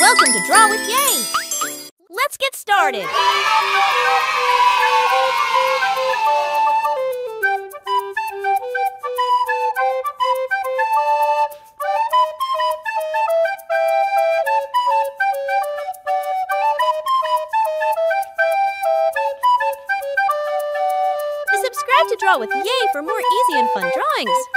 Welcome to Draw with Yay! Let's get started! Subscribe to Draw with Yay for more easy and fun drawings!